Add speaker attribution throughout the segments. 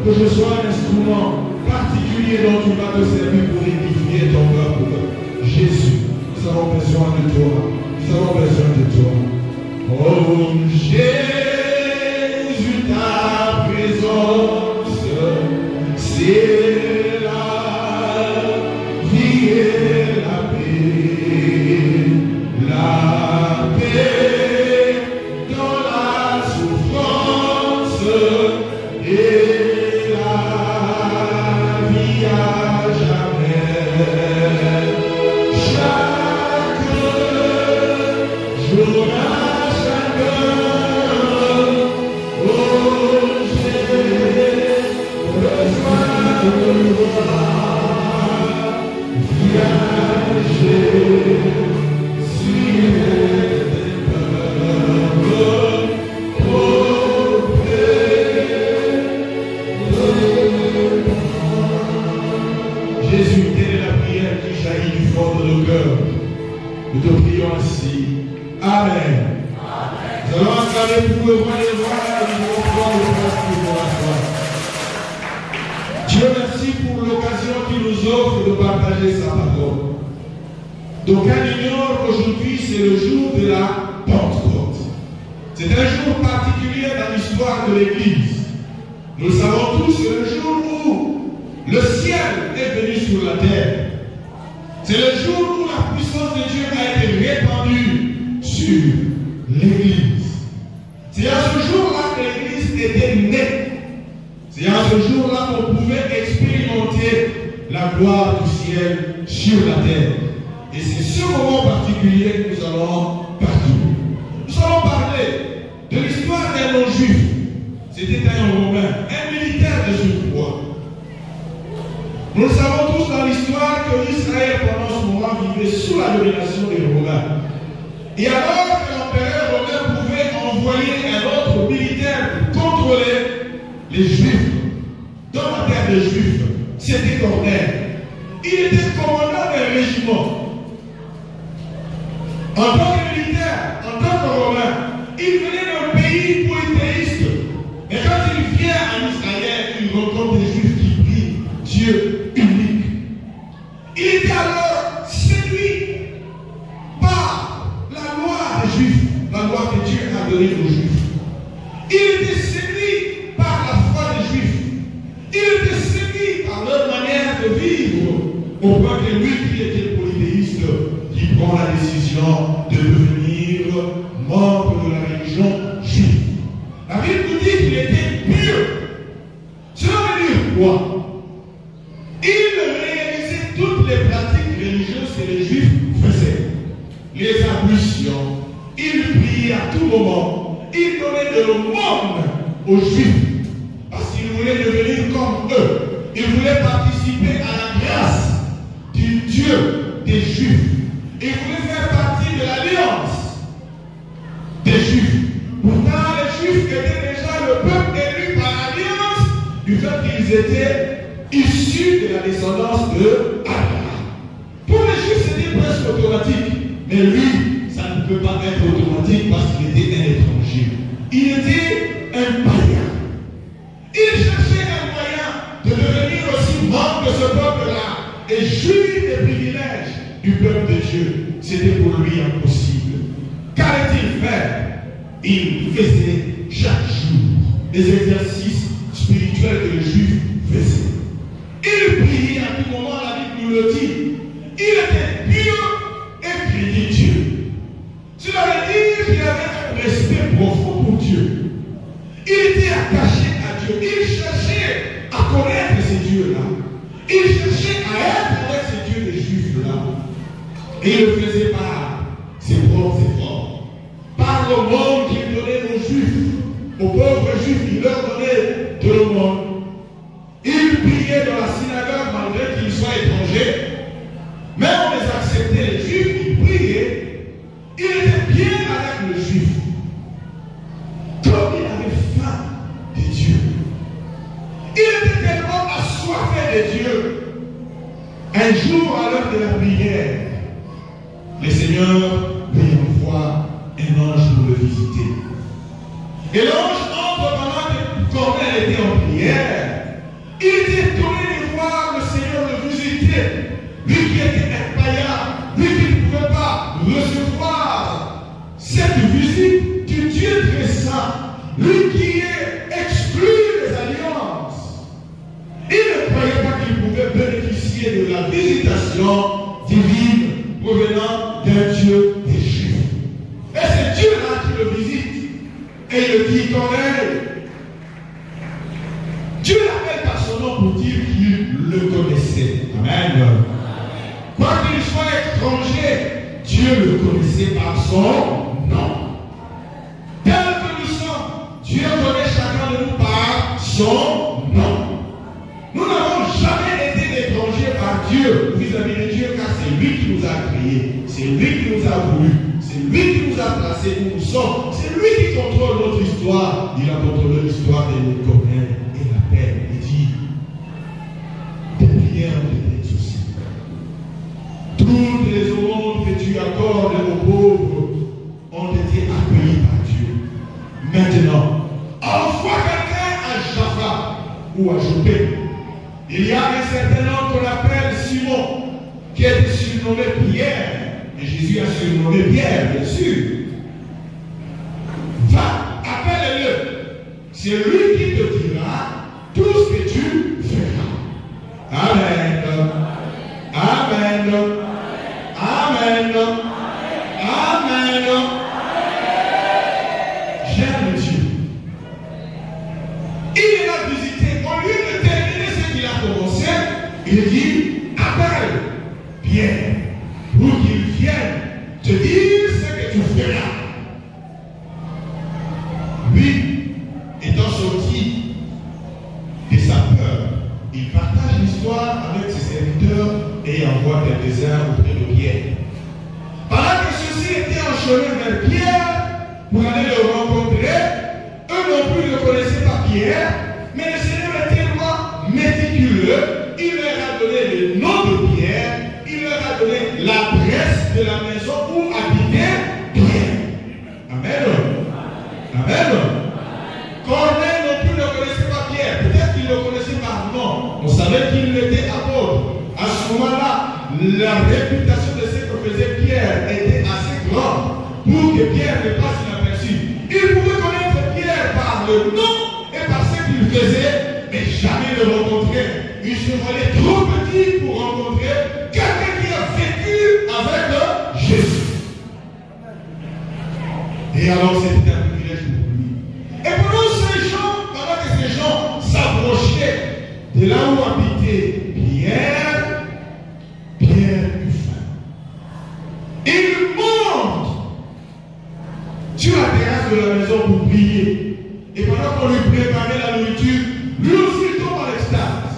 Speaker 1: Que je sois un instrument particulier dont tu vas te servir pour édifier ton peuple. Jésus, nous avons besoin de toi. Nous avons besoin de toi. Oh Jésus, ta présence, c'est la vie et la paix. La paix dans la souffrance et Jésus, telle est la prière qui jaillit du fond de nos cœurs. Nous te prions ainsi. Amen. Nous allons acclamer pour le roi des rois et nous allons prendre le place pour la foi. Dieu, merci pour l'occasion qu'il nous offre de partager sa parole. D'aucuns ignorent qu'aujourd'hui c'est le jour de la Pentecôte. C'est un jour particulier dans l'histoire de l'Église. Nous le savons tous, c'est le jour où le ciel est venu sur la terre. C'est le jour où la puissance de Dieu a été répandue sur l'Église. C'est à ce jour-là que l'Église était née. C'est à ce jour-là qu'on pouvait expérimenter la gloire du ciel sur la terre. Et c'est ce moment particulier que nous allons parcourir. Nous allons parler de l'histoire d'un non-juif. C'était un Romain, un militaire de surcroît. Nous le savons tous dans l'histoire que l'Israël pendant ce moment vivait sous la domination des Romains. Et alors que l'empereur romain pouvait envoyer un autre militaire pour contrôler les Juifs dans la terre des Juifs, c'était Corneille. Il était commandant d'un régiment. En tant que militaire, en tant que Romain, il venait d'un pays polythéiste. Mais quand il vient en Israël, il rencontre des Juifs qui prient Dieu unique. Il était alors séduit par la loi des Juifs, la loi que Dieu a donnée aux Juifs. Il était séduit par la foi des Juifs. Il était séduit par leur manière de vivre, au point que lui qui était polythéiste, qui prend la décision de devenir membre de la religion juive. La Bible nous dit qu'il était pieux. Cela veut dire quoi? Il réalisait toutes les pratiques religieuses que les Juifs faisaient. Les ablutions, il priait à tout moment. Il donnait de l'aumône aux Juifs parce qu'il voulait devenir comme eux. Il voulait participer à la grâce du Dieu des Juifs. Il voulait faire partie de l'alliance des Juifs. Pourtant, les Juifs étaient déjà le peuple élu par l'alliance du fait qu'ils étaient issus de la descendance de Abraham. Pour les Juifs, c'était presque automatique. Mais lui, ça ne peut pas être automatique parce qu'il était un étranger. Il était un païen. Il cherchait un moyen de devenir aussi membre de ce peuple-là et jouir des privilèges du peuple de Dieu. C'était pour lui impossible. Qu'allait-il faire? Il faisait chaque jour des exercices spirituels que les Juifs faisaient. Il priait à tout moment, la Bible nous le dit. Il était pieux et craignait Dieu. Cela veut dire qu'il avait un respect profond pour Dieu. Il était attaché à Dieu. Il cherchait à connaître ces dieux-là. Il cherchait à être avec ces dieux des Juifs-là. Et il le faisait par ses propres efforts. Par le monde qu'il donnait aux Juifs. Aux pauvres Juifs, il leur donnait de de Dieu. Un jour, à l'heure de la prière, le Seigneur lui envoie un ange pour le visiter. Et l'ange entre pendant que Corneille était en prière. Il était étonné de voir le Seigneur le visiter. Lui qui était un païen, lui qui ne pouvait pas recevoir cette visite du Dieu très saint, lui qui est exclu des alliances. Il ne croyait pas qu'il pouvait bénéficier de la visitation divine provenant d'un Dieu des Juifs. Et c'est Dieu-là qui le visite. Et il le dit, Corneille. Dieu l'appelle par son nom pour dire qu'il le connaissait. Amen. Quoi qu'il soit étranger, Dieu le connaissait par son nom. Tel que nous sommes, Dieu connaît chacun de nous par son nom. Nous n'avons jamais été étrangers par Dieu vis-à-vis de Dieu, car c'est lui qui nous a créés, c'est lui qui nous a voulu, c'est lui qui nous a placés où nous sommes, c'est lui qui contrôle notre histoire. Il a contrôlé l'histoire et nous connaît et l'appelle et dit des prières ont été exaucées. Toutes les offrandes que tu accordes aux pauvres ont été accueillies par Dieu. Maintenant, envoie quelqu'un à Jaffa ou à Joppé. Il y a un certain homme qu'on appelle Simon, qui est surnommé Pierre. Et Jésus a surnommé Pierre, bien sûr. Va, appelle-le. C'est lui qui te dira tout ce que tu feras. Amen. Amen. Amen. Amen. J'aime Dieu. Il l'a visité. Au lieu de terminer ce qu'il a commencé, il dit, appelle Pierre pour qu'il vienne te dire ce que tu feras. Lui, étant sorti de sa peur, il partage l'histoire avec ses serviteurs et envoie quelques-uns auprès de Pierre. Pendant que ceux-ci étaient en chemin vers Pierre pour aller le rencontrer, eux non plus ne connaissaient pas Pierre, mais le Seigneur est tellement méticuleux, il leur a donné le nom de Pierre, il leur a donné l'adresse de la maison où habitait Pierre. Amen. Amen. Corneille non plus ne connaissait pas Pierre. Peut-être qu'il le connaissait par nom. On savait qu'il était apôtre. À ce moment-là, la réputation de ce que faisait Pierre était assez grande pour que Pierre ne passe inaperçu. Il pouvait connaître Pierre par le nom et par ce qu'il faisait, mais jamais le rencontrer. Il se voyait trop petit pour rencontrer quelqu'un qui a vécu avec Jésus. Et alors c'était un privilège pour lui. Et pendant que ces gens s'approchaient de là où habitait Pierre, Pierre eut faim. Il monte sur la terrasse de la maison pour prier. Et pendant qu'on lui préparait la nourriture, lui aussi tombe en extase.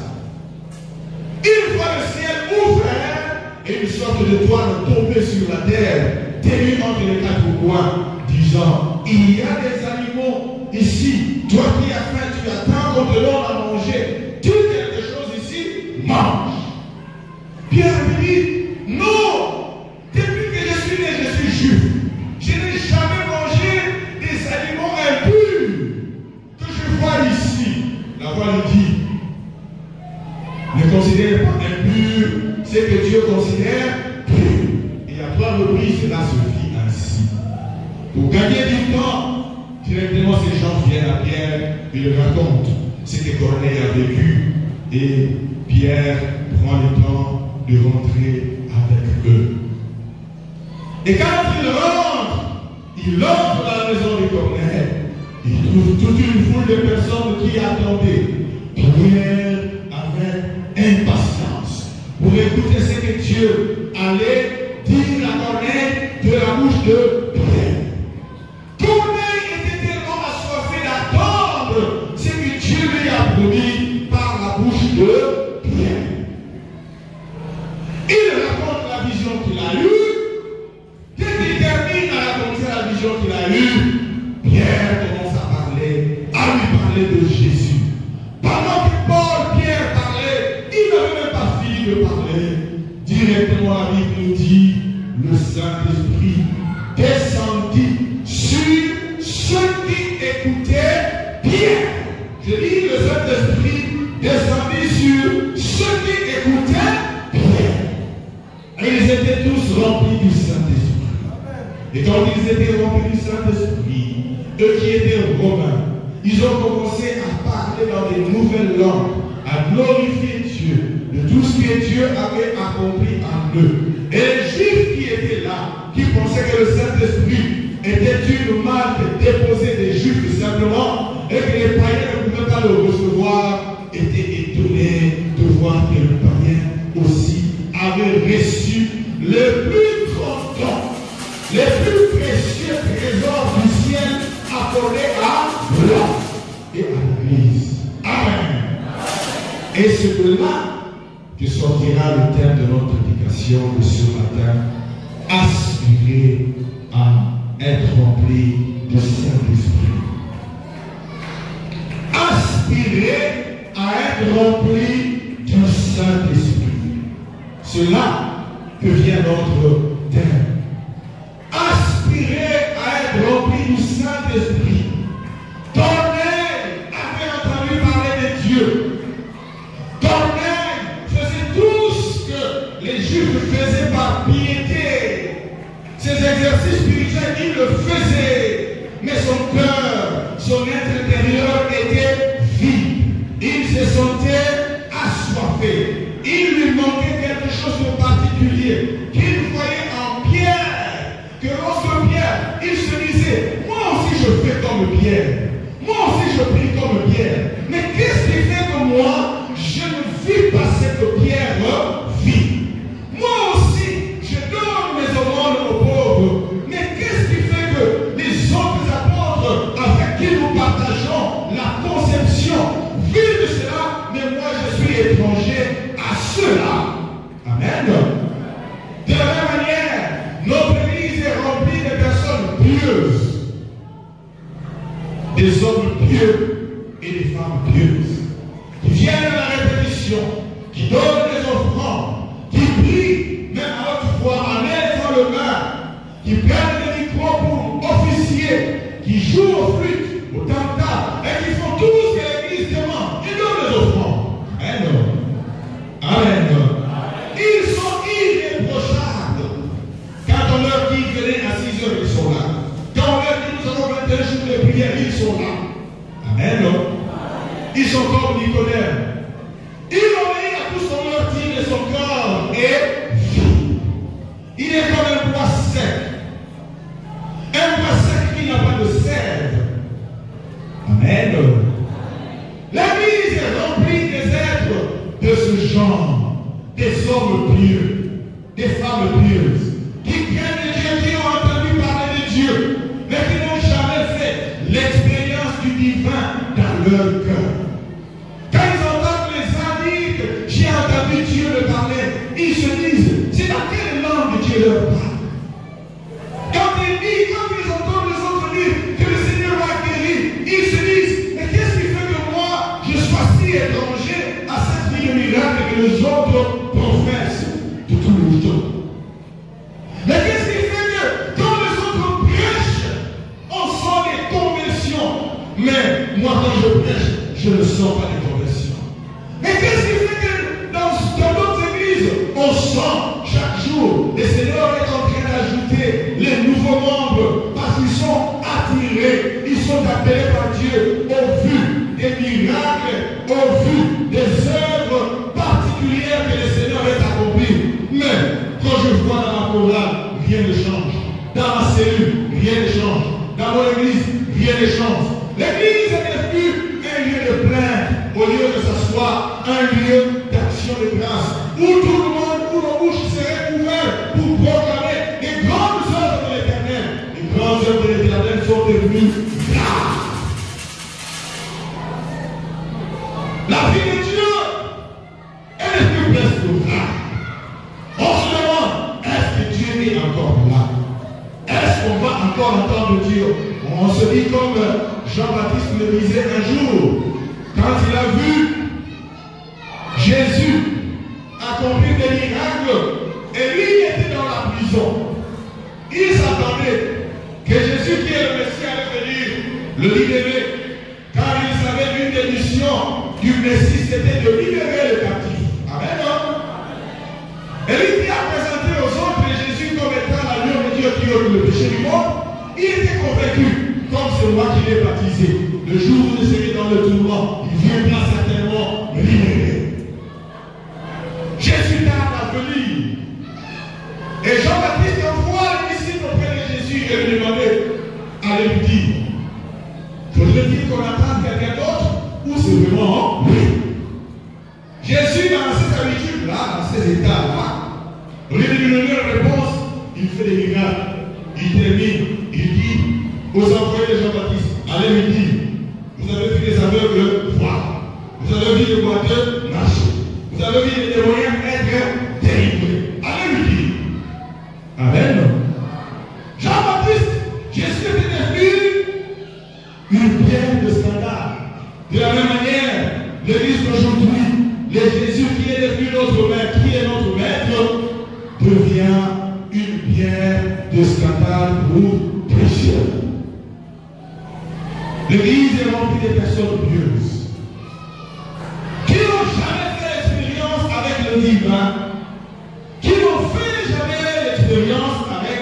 Speaker 1: Il voit le ciel ouvert et une sorte de toile tomber sur la terre, tenue entre les quatre coins, disant, il y a des animaux ici. Toi qui as faim, tu attends qu'on te donne à manger. Tu as quelque chose ici, mange. Pierre lui dit, non, depuis que je suis né, je suis juif. Je n'ai jamais mangé des aliments impurs que je vois ici. La voix lui dit, ne considère pas impur ce que Dieu considère pur. Et à 3 reprises, cela se fit ainsi. Pour gagner du temps, directement ces gens viennent à Pierre et lui racontent ce que Corneille a vécu. Et Pierre prend le temps de rentrer avec eux. Et quand il entre dans la maison de Corneille. Il trouve toute une foule de personnes qui attendaient. Pierre avec impatience pour écouter ce que Dieu allait dire à Corneille de la bouche de Pierre. Corneille était tellement assoiffé d'attendre ce que Dieu lui a promis par la bouche de Pierre. Il raconte la vision qu'il a eue. Dès qu'il termine à raconter la vision qu'il a eue, Pierre commence à lui parler de Jésus. Pendant que Pierre parlait, il Saint-Esprit descendit sur ceux qui écoutaient Pierre. Je dis, le Saint-Esprit descendit sur ceux qui écoutaient Pierre. Et ils étaient tous remplis du Saint-Esprit. Et quand ils étaient remplis du Saint-Esprit, eux qui étaient romains, ils ont commencé à parler dans des nouvelles langues, à glorifier Dieu de tout ce que Dieu avait accompli en eux. Et les Juifs qui étaient là, qui pensaient que le Saint-Esprit était une marque déposée des Juifs simplement, et que les païens ne pouvaient pas le recevoir, étaient étonnés de voir que le païen aussi avait reçu le plus grand don, les plus précieux trésors du ciel accordés à l'homme et à l'Église. Amen. Et c'est de là que sortira le thème de notre prédication de ce matin. Aspirer à être rempli du Saint-Esprit. Aspirer à être rempli du Saint-Esprit. C'est là que vient notre thème. Aspirer à être rempli du Saint-Esprit. Corneille avait entendu parler de Dieu. Corneille faisait tout ce que les Juifs faisaient par piété. Ces exercices spirituels, il le faisait. Mais son cœur, son être intérieur était vide. Il se sentait assoiffé. Il lui manquait quelque chose de particulier qu'il voyait en Pierre. Que lorsque Pierre, il se disait, moi aussi je fais comme Pierre. Moi aussi je prie comme Pierre. Mais qu'est-ce qui fait que moi, je ne vis pas ce que Pierre vit? Moi aussi, je donne mes aumônes aux pauvres. Mais qu'est-ce qui fait que les autres apôtres avec qui nous partageons la conception vivent de cela, mais moi je suis étranger à cela? Amen. De la même manière, notre Église est remplie de personnes pieuses, des hommes pieux et des femmes pieuses, qui viennent à la répétition, qui donnent des offrandes, qui prient, même à haute voix, en élevant le main, qui prennent le micro pour officier, qui jouent aux flûtes, au tam-tam, et qui font tout ce que l'Église demande. Ils donnent des offrandes. Amen. Amen. Ils sont irréprochables. Quand on leur dit venez à 6 heures, ils sont là. Quand on leur dit nous avons 21 jours de prière, ils sont là. Amen. Ils sont comme Nicodème. Ils obéissent à tout ce qu'on leur dit, mais son corps est vide. Il est comme un bois sec. Un bois sec qui n'a pas de sève. Amen. L'Église est remplie des êtres de ce genre. Des hommes pieux, des femmes pieuses, qui craignent Dieu, qui ont entendu parler de Dieu, mais qui n'ont jamais fait l'expérience du divin dans leur cœur. Quand ils entendent les uns dire que j'ai entendu Dieu me parler, ils se disent, c'est dans quelle langue Dieu leur parle? Quand ils entendent les autres dire que le Seigneur m'a guéri, ils se disent, mais qu'est-ce qui fait que moi, je sois si étranger à cette vie de miracle que les autres professent de tout le temps? Mais qu'est-ce qui fait que quand les autres prêchent, on sent des conversions, mais moi quand je prêche, je ne sens pas des conversions? Mais qu'est-ce qui fait que dans d'autres églises, on sent chaque jour, le Seigneur est en train d'ajouter les nouveaux membres parce qu'ils sont attirés, ils sont appelés par Dieu au vu des miracles, au vu des œuvres particulières que le Seigneur est accompli. Mais quand je vois dans ma chorale, rien ne change. Dans ma cellule, rien ne change. Dans mon église, rien ne change. L'église est devenue un lieu de plainte au lieu de s'asseoir un lieu d'action de grâce où tout le monde, où nos bouches seraient ouvertes pour proclamer les grandes œuvres de l'Éternel. Les grandes œuvres de l'Éternel sont devenues graves. La vie de Dieu, elle est plus presque grave. On se demande, est-ce que Dieu est encore là? Est-ce qu'on va encore entendre Dieu? On se dit comme Jean-Baptiste le disait un jour, quand il a vu Jésus accomplir des miracles, et lui était dans la prison. du Messie, c'était de libérer le captif. Amen. Et lui qui a présenté aux autres Jésus comme étant l'agneau de Dieu qui ôte le péché du monde, il était convaincu, comme c'est moi qui l'ai baptisé, le jour où vous serez dans le tournoi, il viendra certainement me libérer. Jésus tarde à venir. Et Jean-Baptiste envoie les disciples auprès de Jésus et lui demandait, allez lui dire, faudrait-il qu'on attende quelqu'un d'autre ou c'est vraiment lui? Jésus, dans ses habitudes-là, dans ces états-là, au lieu de lui donner une réponse, il fait des miracles. Il termine, il dit aux employés de Jean-Baptiste, allez lui dire, vous avez vu les aveugles voir, vous avez vu les boiteux marcher, vous avez vu les démoniaques être délivrés. Allez lui dire. Amen. Jean-Baptiste, Jésus était devenu une pierre de scandale. De la même manière, l'Église d'aujourd'hui, le Jésus qui est devenu notre maître, qui est notre maître, devient une pierre de scandale pour pécheurs. L'Église est remplie de personnes pieuses qui n'ont jamais fait l'expérience avec le divin, qui n'ont fait jamais l'expérience avec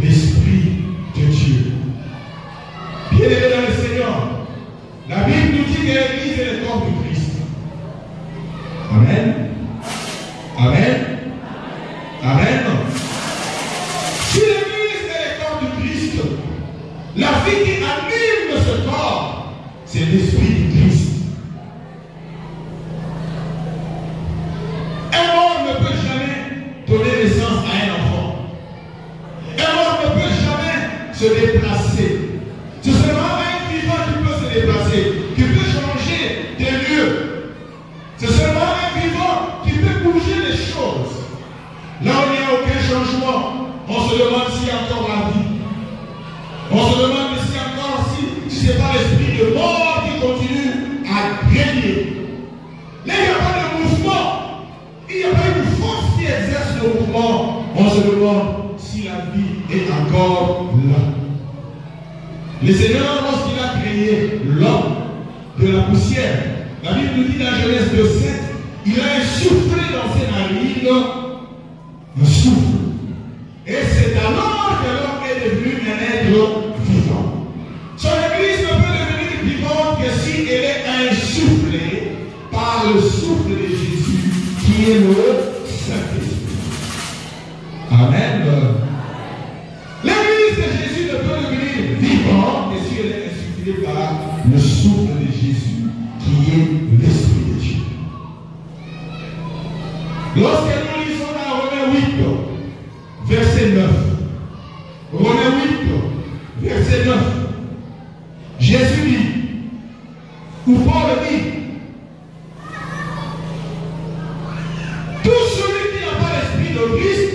Speaker 1: l'Esprit de Dieu. Bien aimé dans le Seigneur, la Bible nous dit que l'Église est le corps du Christ. Amen. Amen. Amen. Si l'Église est le corps du Christ, la vie qui anime ce corps, c'est l'Esprit du Christ. Un mort ne peut jamais donner naissance à un enfant. Un mort ne peut jamais se déplacer. C'est seulement un vivant qui peut se déplacer, qui peut changer de lieu. C'est seulement un vivant qui peut bouger les choses. Là où il n'y a aucun changement, on se demande s'il y a encore la vie. On se demande si encore si ce n'est pas l'esprit de mort qui continue à régner. Là, il n'y a pas de mouvement. Il n'y a pas une force qui exerce le mouvement. On se demande si la vie est encore là. Le Seigneur, lorsqu'il a créé l'homme de la poussière, la Bible nous dit dans Genèse 2:7, il a insufflé dans ses narines un souffle. Et c'est alors que l'homme est devenu un être vivant. Son Église ne peut devenir vivante que si elle est insufflée par le souffle de Jésus qui est le Saint-Esprit. Amen. L'Église de Jésus ne peut devenir vivante que si elle est insufflée par le souffle de Jésus qui est l'Esprit de Dieu. Lorsque nous lisons dans Romains 8, verset 9, Romains 8, verset 9, Jésus dit, ou Paul dit, tout celui qui n'a pas l'Esprit de Christ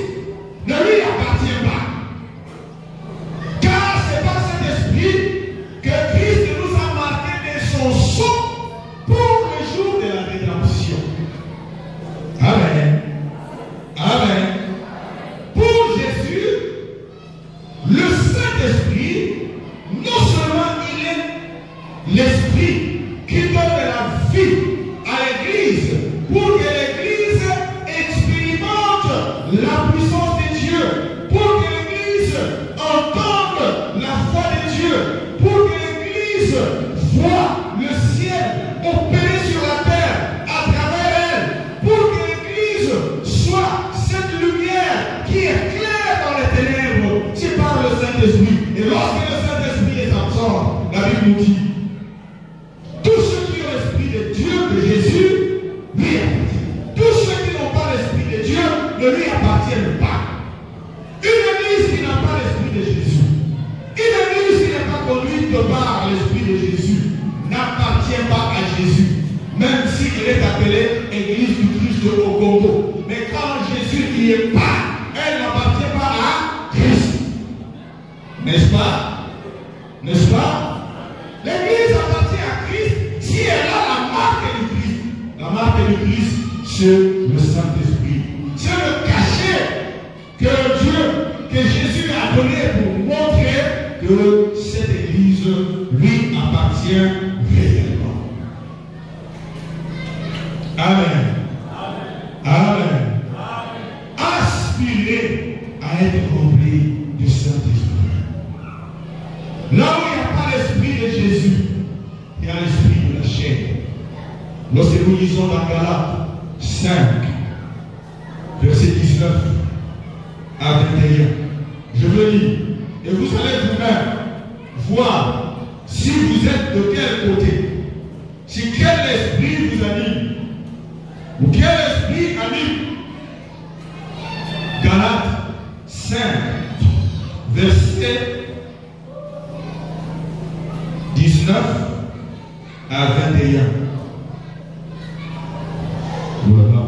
Speaker 1: ne lui appartient pas. Car c'est par cet esprit que Christ nous a marqué de son sang pour le jour de la rédemption. Amen. Amen. Pour Jésus, le Saint-Esprit, non seulement il est l'Esprit qui donne la vie à l'Église, pour que l'Église expérimente la puissance de Dieu, pour que l'Église entende la foi de Dieu, pour que l'Église voit le ciel opérer sur la terre à travers elle, pour que l'Église soit cette lumière qui éclaire dans les ténèbres. C'est par le Saint-Esprit. Et lorsque le Saint-Esprit est absent, la Bible nous dit, tous ceux qui ont l'Esprit de Dieu, de Jésus, lui appartiennent. Tous ceux qui n'ont pas l'Esprit de Dieu ne lui appartiennent pas. Une Église qui n'a pas l'Esprit de Jésus, une Église qui n'est pas conduite par l'Esprit de Jésus, n'appartient pas à Jésus, même si elle est appelée Église du Christ au Congo. Mais quand Jésus n'y est pas, elle n'appartient pas à Christ. N'est-ce pas? N'est-ce pas? L'Église appartient à Christ si elle a la marque du Christ. La marque du Christ, c'est le Saint-Esprit. C'est le cachet que Dieu, que Jésus a donné pour montrer que cette Église lui appartient réellement. Amen. Amen. Aspirez à être rempli du Saint-Esprit. Là où il n'y a pas l'Esprit de Jésus, il y a l'Esprit de la chair. Lorsque nous lisons dans Galates 5, verset 19 à 21, je veux lire, et vous allez vous-même voir si vous êtes de quel côté, si quel esprit vous anime, ou quel esprit anime. Galates 5, verset 19 à 21. Voilà.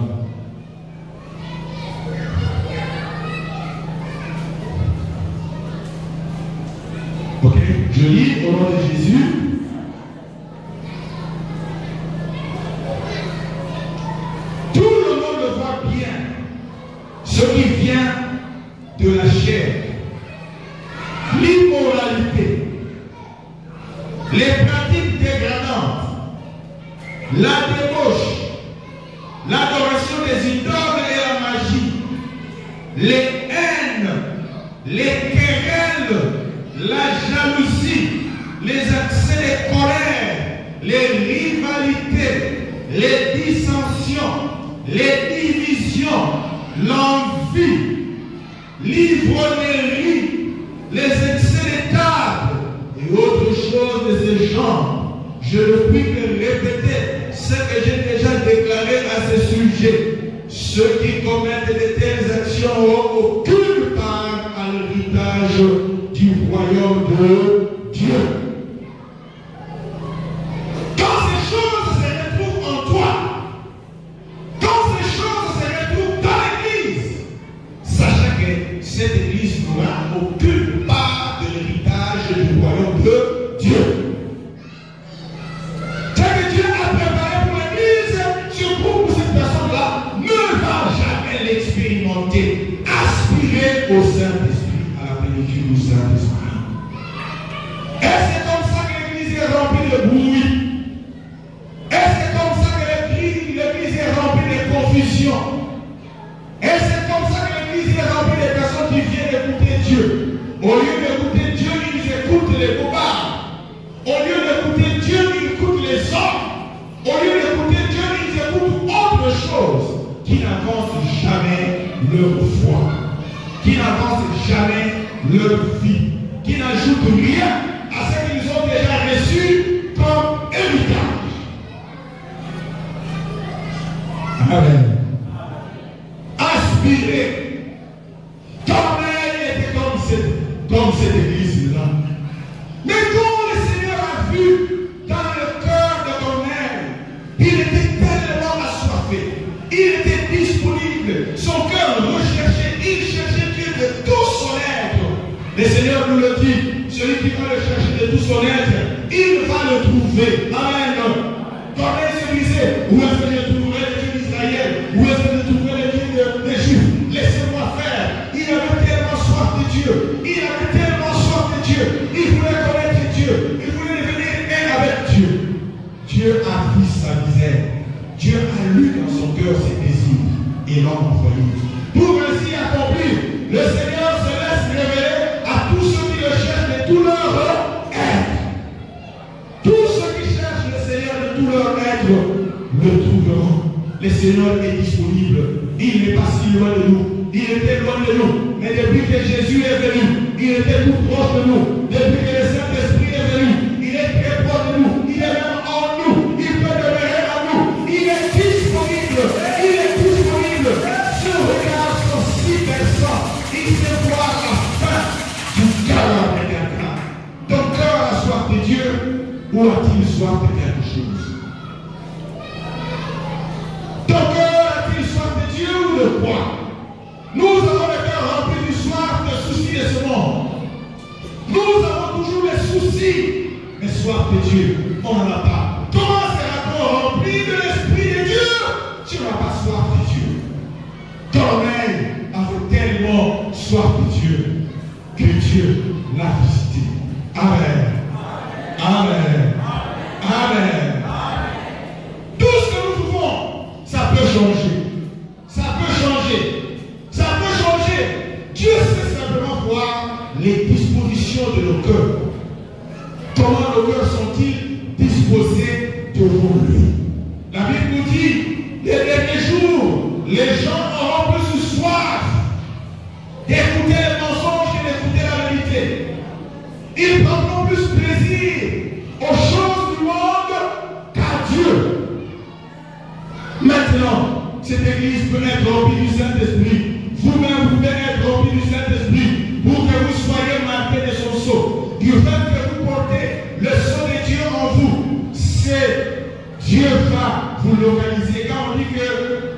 Speaker 1: Ok, je lis au nom de Jésus. Tout le monde voit bien ce qui vient de la chair, l'immoralité, les pratiques dégradantes, la débauche, l'adoration des idoles et la magie, les haines, les querelles, la jalousie, les accès de colère, les rivalités, les dissensions, les divisions, l'envie, l'ivrognerie, les excès de table et autres choses de ce genre. Je ne puis que répéter ce que j'ai déjà déclaré à ce sujet. Ceux qui commettent de telles actions n'ont aucune part à l'héritage du royaume de Dieu. Quand ces choses se retrouvent en toi, quand ces choses se retrouvent dans l'église, sachez que cette église n'aura aucune part de l'héritage du royaume de Dieu. Ce que Dieu a préparé pour l'église, surtout pour cette personne-là, ne va jamais l'expérimenter. Aspirez au Saint-Esprit, à la plénitude du Saint-Esprit. Et c'est comme ça que l'église est remplie de bruit. Et c'est comme ça que l'église est remplie de confusion. Et c'est comme ça que l'église est remplie de personnes qui viennent écouter Dieu. Au lieu d'écouter Dieu, ils écoutent les bobards. Au lieu d'écouter Dieu, ils écoutent les hommes. Au lieu d'écouter Dieu, ils écoutent autre chose qui n'avance jamais leur foi, qui n'avance jamais leur vie, qui n'ajoute rien à ce qu'ils ont déjà reçu comme héritage. Amen. Aspirer. Corneille était comme cette église-là. Mais quand le Seigneur a vu dans le cœur de Corneille, il était tellement assoiffé, il était disponible, son cœur recherchait, il cherchait Dieu de tout son être. Le Seigneur nous le dit, celui qui va le chercher de tout son être, il va le trouver. Amen. Corneille se disait, où est-ce que je trouverai le Dieu d'Israël? Où est-ce que je trouverai le Dieu des Juifs? Laissez-moi faire. Il avait tellement soif de Dieu. Il avait tellement soif de Dieu. Il voulait connaître Dieu. Il voulait devenir un avec Dieu. Dieu a vu sa misère. Dieu a lu dans son cœur ses désirs et l'a envoyé. Pour ainsi accomplir, le Seigneur se laisse révéler à tous ceux qui le cherchent de tout leur être. Tous ceux qui cherchent le Seigneur de tout leur être le trouveront. Le Seigneur est disponible. Il n'est pas si loin de nous. Il était loin de nous. Mais depuis que Jésus est venu, il était tout proche de nous. Depuis que le Saint-Esprit est venu, il est très proche de nous. Il est même en nous. Il peut demeurer en nous. Il est disponible. Il est disponible. Si on regarde son si versant, il sait voir la fin du cœur de quelqu'un. Ton cœur a soif de Dieu ou a-t-il soif de quelque chose? Ton cœur a-t-il soif de Dieu ou de quoi? Nous avons le cœur rempli du soif, de soucis de ce monde. Nous avons toujours les soucis lui. La Bible nous dit, les derniers jours, les gens auront plus soif d'écouter les mensonges et d'écouter la vérité. Ils prendront plus plaisir aux choses du monde qu'à Dieu. Maintenant, cette église peut être remplie du Saint-Esprit. Vous-même, vous pouvez être rempli du Saint-Esprit pour que vous soyez marqués de son sceau. Du fait que vous portez le sceau de Dieu en vous, c'est Dieu va vous localiser. Quand on dit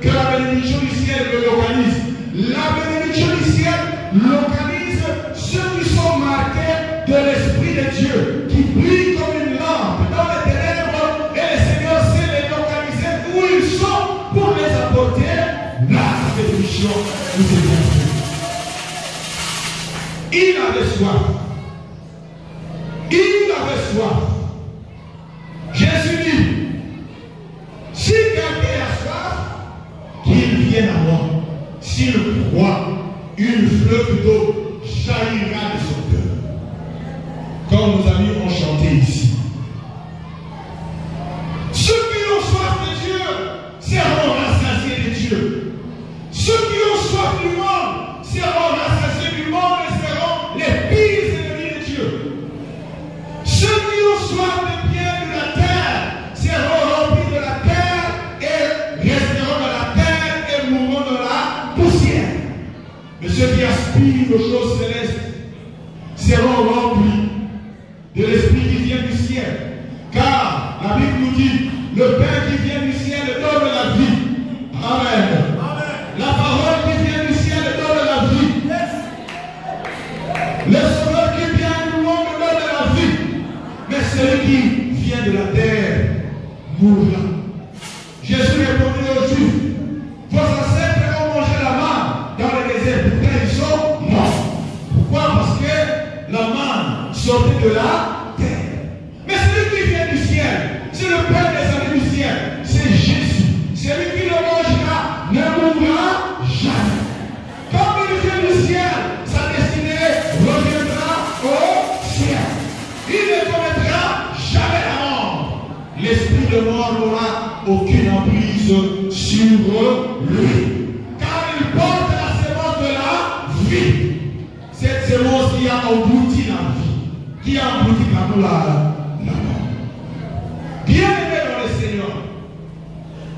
Speaker 1: que la bénédiction du ciel le localise, la bénédiction du ciel localise ceux qui sont marqués de l'Esprit de Dieu, qui brillent comme une lampe dans les ténèbres, et le Seigneur sait les localiser où ils sont pour les apporter la bénédiction du Seigneur. Il avait soif. Il avait soif. Jésus dit, si quelqu'un a soif, qu'il vienne à moi. S'il croit, une fleuve d'eau jaillira de son cœur. Comme nos amis ont chanté ici. Ceux qui ont soif de Dieu seront rassasiés de Dieu. Ceux qui ont soif du monde seront rassasiés du monde et seront les pires ennemis de Dieu. Ceux qui ont soif de bien de la terre seront remplis de la terre et resteront dans la terre et mourront dans la poussière. Mais ceux qui aspirent aux choses célestes seront remplis de l'esprit qui vient du ciel. Car la Bible nous dit, le pain qui vient du ciel donne la vie. Amen. La parole qui vient du ciel donne la vie. Le sauveur qui vient du monde donne la vie. Mais celui qui vient de la terre mourra. Jésus répondit aux Juifs, vos ancêtres ont mangé la manne dans le désert, pourtant ils sont morts. Pourquoi? Parce que la manne sortait de la terre. Mais celui qui vient du ciel, c'est le Père des amis du ciel, c'est Jésus. Celui qui le mangera ne mourra jamais. Comme il vient du ciel, sa destinée reviendra au ciel. Il ne commettra jamais la mort. L'esprit de mort n'aura aucune emprise sur lui. Car il porte la sémence de la vie. Cette sémence qui a englouti la vie, qui a englouti par nous la mort. Bien-aimé dans le Seigneur,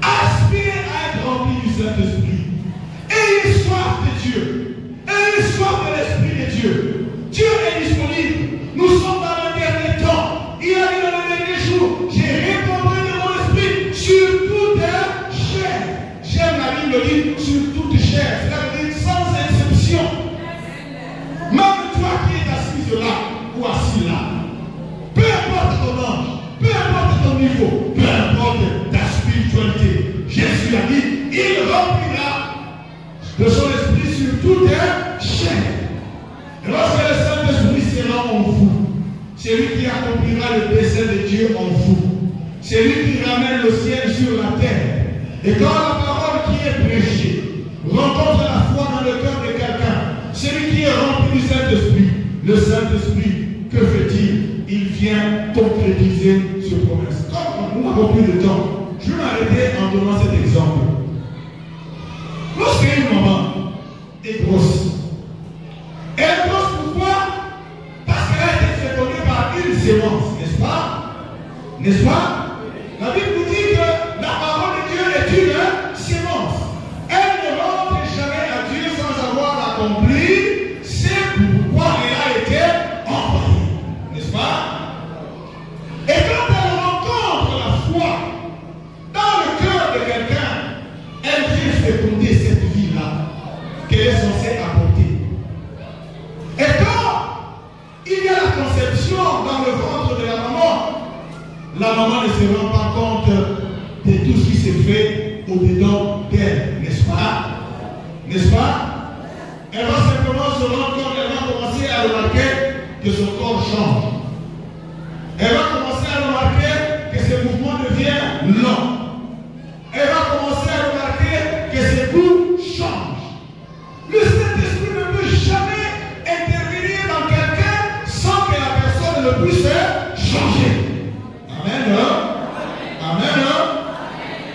Speaker 1: aspirez à être rempli du Saint-Esprit. Ayez soif de Dieu. Ayez soif de l'Esprit de Dieu. Dieu est disponible. Nous sommes dans le dernier temps. Il a dit dans le dernier jour, j'ai répandu de mon esprit sur toute chair. J'aime la Bible dit sur toute chair. Cela veut dire sans exception. Même toi qui es assis là ou assis là, peu importe ton âge, peu importe ton niveau, peu importe ta spiritualité, Jésus a dit, il remplira de son esprit sur toute chair. Et lorsque le Saint-Esprit sera en vous, c'est lui qui accomplira le dessein de Dieu en vous. C'est lui qui ramène le ciel sur la terre. Et quand la parole qui est prêchée rencontre la foi dans le cœur de quelqu'un, celui qui est rempli du Saint-Esprit, le Saint-Esprit, que fait-il? Il vient concrétiser ce promesse. Comme nous n'avons plus de temps, je vais m'arrêter en donnant cet exemple. Lorsqu'une maman est grosse, elle est grosse pourquoi? Parce qu'elle a été fécondée par une sémence, n'est-ce pas? N'est-ce pas? La Bible nous dit que la parole de Dieu est une sémence. Elle ne rentre jamais à Dieu sans avoir accompli ce pourquoi elle a été envoyée. N'est-ce pas? Et quand elle rencontre la foi dans le cœur de quelqu'un, elle vient féconder cette vie-là qu'elle est censée apporter. Et quand il y a la conception dans le ventre de la maman ne se rend pas compte de tout ce qui s'est fait au-dedans d'elle, n'est-ce pas? N'est-ce pas? Elle va simplement se rendre compte, elle va commencer à remarquer que son corps change. Elle va commencer à remarquer que ses mouvements deviennent lents. Elle va commencer à remarquer que ses goûts changent. Le Saint-Esprit ne peut jamais intervenir dans quelqu'un sans que la personne ne puisse changer. Amen. Amen.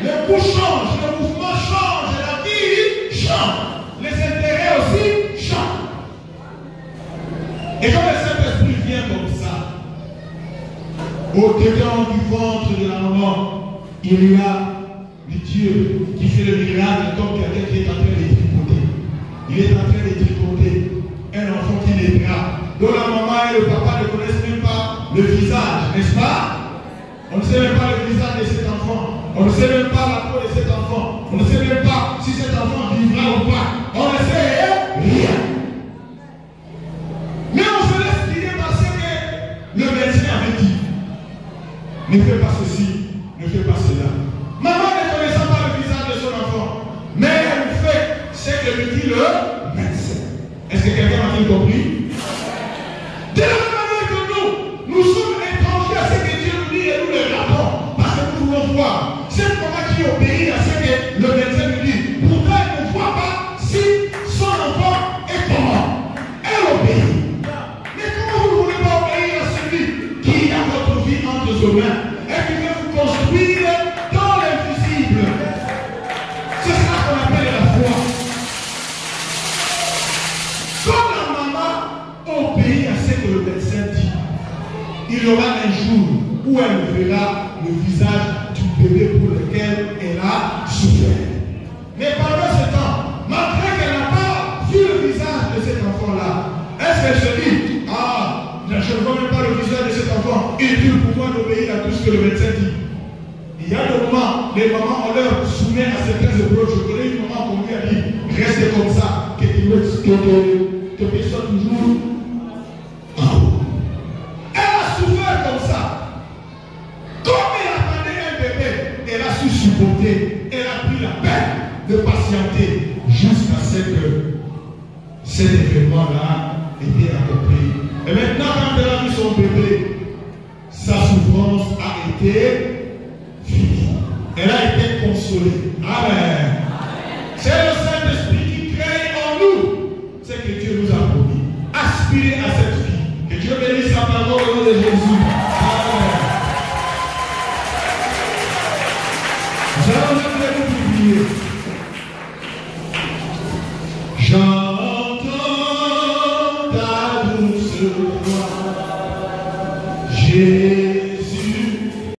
Speaker 1: le goût change, le mouvement change, la vie change. Les intérêts aussi changent. Et quand le Saint-Esprit vient comme ça, au-dedans du ventre de la maman, il y a le Dieu qui fait le miracle comme quelqu'un qui est en train de tricoter. Il est en train de tricoter un enfant qui naîtra, dont la maman et le papa ne connaissent même pas le visage, n'est-ce pas? On ne sait même pas le visage de cet enfant. On ne sait même pas la peau de cet enfant. On ne sait même pas si cet enfant vivra ou pas. On ne sait rien. Mais on se laisse guider parce que le médecin avait dit, ne fais pas ceci, ne fais pas cela. Maman ne connaissant pas le visage de son enfant, mais elle fait ce que lui dit le médecin. Est-ce que quelqu'un a-t-il compris? De la même manière que nous sommes étrangers à ce que Dieu nous dit et nous le rappelons, parce que nous voulons voir. Cette maman qui obéit à ce que le médecin lui dit, pourtant elle ne voit pas si son enfant est comment. Elle obéit. Mais comment vous ne voulez pas obéir à celui qui a votre vie entre ses mains et qui veut vous construire dans l'invisible? C'est ça qu'on appelle la foi. Quand la maman obéit à ce que le médecin dit, il y aura un jour où elle verra le visage du bébé pour lequel elle a souffert. Mais pendant ce temps, malgré qu'elle n'a pas vu le visage de cet enfant-là, est-ce qu'elle se dit, ah, je ne vois même pas le visage de cet enfant, il dit pour moi d'obéir à tout ce que le médecin dit. Il y a des moments, les mamans, on leur soumet à certaines épreuves. Je connais une maman qu'on lui a dit, reste comme ça, que tu sois toujours en haut. Elle a souffert comme ça. Comme elle attendait un bébé, elle a su supporter, elle a pris la peine de patienter jusqu'à ce que cet événement-là ait été accompli. Et maintenant, quand elle a vu son bébé, sa souffrance a été finie. Elle a été consolée. Amen. C'est le Saint-Esprit qui crée en nous ce que Dieu nous a promis. Aspirez à cette vie. Que Dieu bénisse sa parole au nom de Jésus. Amen. Nous allons maintenant nous prier. J'entends ta douce voix.